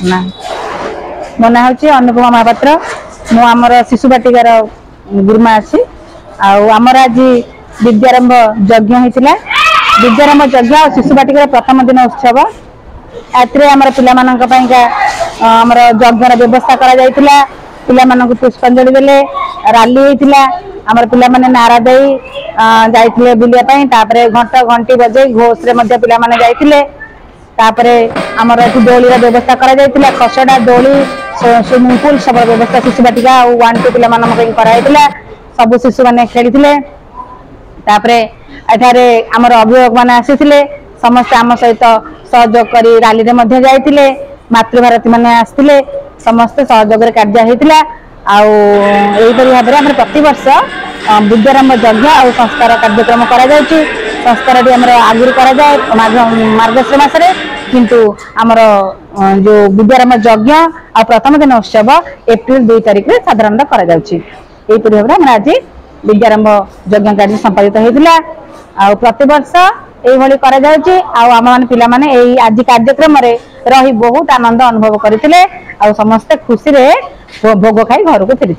ना मो ना हूँ अनुपमा महापात्र मु आमर शिशु बाटिकार गुरुमा अच्छी आमर आज विद्यारंभ यज्ञ होता विद्यारंभ यज्ञ और शिशु बाटिकार प्रथम दिन उत्सव आमर पामर यज्ञर व्यवस्था करा पुष्पांजलि देले राली होता आमर पिलामाने नारा दे जाइए बुलापाई घंट घंटी बजे घोष पे जाइए आमर डोली व्यवस्था करा खसड़ा डोली स्विमिंग पूल सब व्यवस्था शिशु बाटिका 1 2 पिला सब शिशु मैंने खेली एठारे आमर अभिभावक मैंने आसी समस्ते आम सहित सहयोग कर राली जाते मातृभारती मैंने आसते समस्ते सहयोग कार्य होता भाव में प्रति वर्ष विद्यारंभ यज्ञ और संस्कार कार्यक्रम करा संस्कार आगुरी कराए मार्गशीर मसरे किंतु आमर जो विद्यारंभ यज्ञ और प्रथम दिन उत्सव एप्रिल 2 तारिख में साधारणतः करा भाव में आज विद्यारंभ यज्ञ कार्य संपादित होता प्रतिवर्ष यही पाने आज कार्यक्रम रही बहुत आनंद अनुभव करते समस्ते खुशी भोग खाई घर को फेरी।